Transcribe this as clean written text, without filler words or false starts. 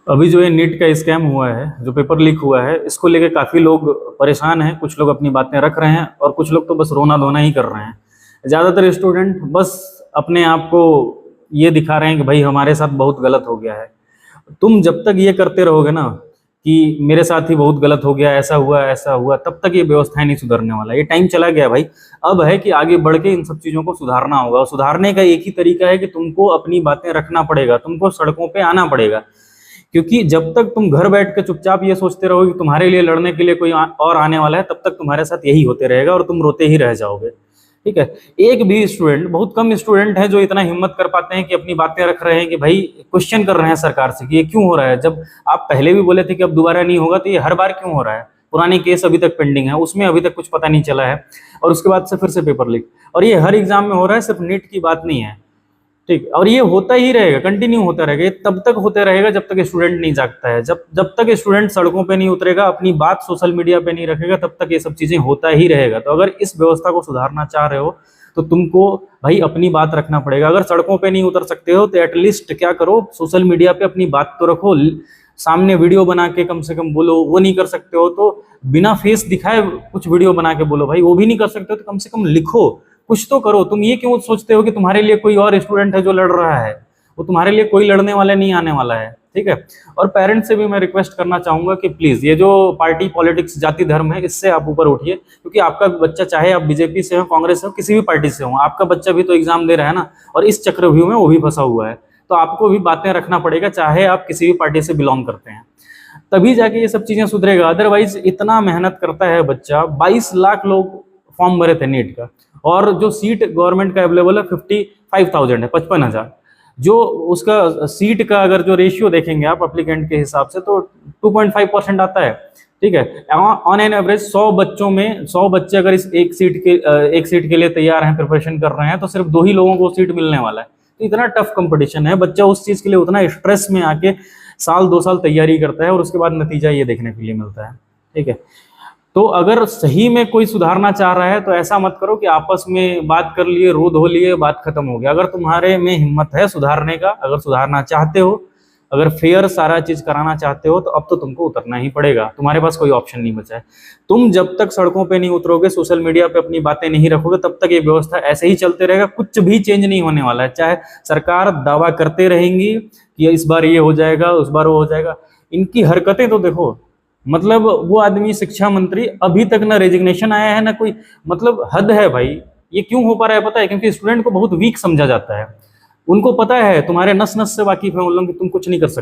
अभी जो ये नीट का स्कैम हुआ है, जो पेपर लीक हुआ है, इसको लेके काफी लोग परेशान हैं। कुछ लोग अपनी बातें रख रहे हैं और कुछ लोग तो बस रोना धोना ही कर रहे हैं। ज्यादातर स्टूडेंट बस अपने आप को ये दिखा रहे हैं कि भाई हमारे साथ बहुत गलत हो गया है। तुम जब तक ये करते रहोगे ना कि मेरे साथ ही बहुत गलत हो गया, ऐसा हुआ, तब तक ये व्यवस्थाएं नहीं सुधरने वाला। ये टाइम चला गया भाई। अब है कि आगे बढ़ के इन सब चीजों को सुधारना होगा, और सुधारने का एक ही तरीका है कि तुमको अपनी बातें रखना पड़ेगा, तुमको सड़कों पे आना पड़ेगा। क्योंकि जब तक तुम घर बैठ के चुपचाप ये सोचते रहोगे कि तुम्हारे लिए लड़ने के लिए कोई और आने वाला है, तब तक तुम्हारे साथ यही होते रहेगा और तुम रोते ही रह जाओगे। ठीक है। एक भी स्टूडेंट, बहुत कम स्टूडेंट है जो इतना हिम्मत कर पाते हैं कि अपनी बातें रख रहे हैं, कि भाई क्वेश्चन कर रहे हैं सरकार से कि ये क्यों हो रहा है। जब आप पहले भी बोले थे कि अब दोबारा नहीं होगा, तो ये हर बार क्यों हो रहा है। पुरानी केस अभी तक पेंडिंग है, उसमें अभी तक कुछ पता नहीं चला है, और उसके बाद से फिर से पेपर लीक। और ये हर एग्जाम में हो रहा है, सिर्फ नीट की बात नहीं है। ठीक। और ये होता ही रहेगा, कंटिन्यू होता रहेगा। ये तब तक होते रहेगा जब तक स्टूडेंट नहीं जागता है। जब जब तक स्टूडेंट सड़कों पे नहीं उतरेगा, अपनी बात सोशल मीडिया पे नहीं रखेगा, तब तक ये सब चीजें होता ही रहेगा। तो अगर इस व्यवस्था को सुधारना चाह रहे हो, तो तुमको भाई अपनी बात रखना पड़ेगा। अगर सड़कों पे नहीं उतर सकते हो, तो एटलीस्ट क्या करो, सोशल मीडिया पे अपनी बात तो रखो, सामने वीडियो बना के कम से कम बोलो। वो नहीं कर सकते हो तो बिना फेस दिखाए कुछ वीडियो बना के बोलो। भाई वो भी नहीं कर सकते हो तो कम से कम लिखो, कुछ तो करो। तुम ये क्यों सोचते हो कि तुम्हारे लिए कोई और स्टूडेंट है जो लड़ रहा है। वो तुम्हारे लिए कोई लड़ने वाला नहीं आने वाला है। ठीक है। और पेरेंट्स से भी मैं रिक्वेस्ट करना चाहूंगा कि प्लीज ये जो पार्टी पॉलिटिक्स, जाति धर्म है, इससे आप ऊपर उठिए। क्योंकि आपका बच्चा, चाहे आप बीजेपी से हो, कांग्रेस से हो, किसी भी पार्टी से हो, आपका बच्चा भी तो एग्जाम दे रहा है ना, और इस चक्रव्यूह में वो भी फंसा हुआ है। तो आपको भी बातें रखना पड़ेगा, चाहे आप किसी भी पार्टी से बिलोंग करते हैं। तभी जाके ये सब चीजें सुधरेगा। अदरवाइज इतना मेहनत करता है बच्चा, 22 लाख लोग फॉर्म भरे थे नीट का, और जो सीट गवर्नमेंट का अवेलेबल है 55,000 है, 55,000। जो उसका सीट का अगर जो रेशियो देखेंगे आप अप्लीकेंट के हिसाब से, तो 2.5% आता है। ठीक है। ऑन एन एवरेज 100 बच्चों में 100 बच्चे अगर इस एक सीट के लिए तैयार हैं, प्रिपरेशन कर रहे हैं, तो सिर्फ 2 ही लोगों को सीट मिलने वाला है। तो इतना टफ कंपटीशन है, बच्चा उस चीज के लिए उतना स्ट्रेस में आके साल 2 साल तैयारी करता है, और उसके बाद नतीजा ये देखने के लिए मिलता है। ठीक है। तो अगर सही में कोई सुधारना चाह रहा है, तो ऐसा मत करो कि आपस में बात कर लिए, रो धो लिए, बात खत्म हो गया। अगर तुम्हारे में हिम्मत है सुधारने का, अगर सुधारना चाहते हो, अगर फेयर सारा चीज कराना चाहते हो, तो अब तो तुमको उतरना ही पड़ेगा। तुम्हारे पास कोई ऑप्शन नहीं बचा है। तुम जब तक सड़कों पे नहीं उतरोगे, सोशल मीडिया पे अपनी बातें नहीं रखोगे, तब तक ये व्यवस्था ऐसे ही चलते रहेगा। कुछ भी चेंज नहीं होने वाला है। चाहे सरकार दावा करते रहेंगी कि इस बार ये हो जाएगा, उस बार वो हो जाएगा। इनकी हरकतें तो देखो। मतलब वो आदमी शिक्षा मंत्री, अभी तक ना रेजिग्नेशन आया है ना कोई, मतलब हद है भाई। ये क्यों हो पा रहा है पता है? क्योंकि स्टूडेंट को बहुत वीक समझा जाता है। उनको पता है, तुम्हारे नस नस से वाकिफ है उन लोग, कि तुम कुछ नहीं कर सकते।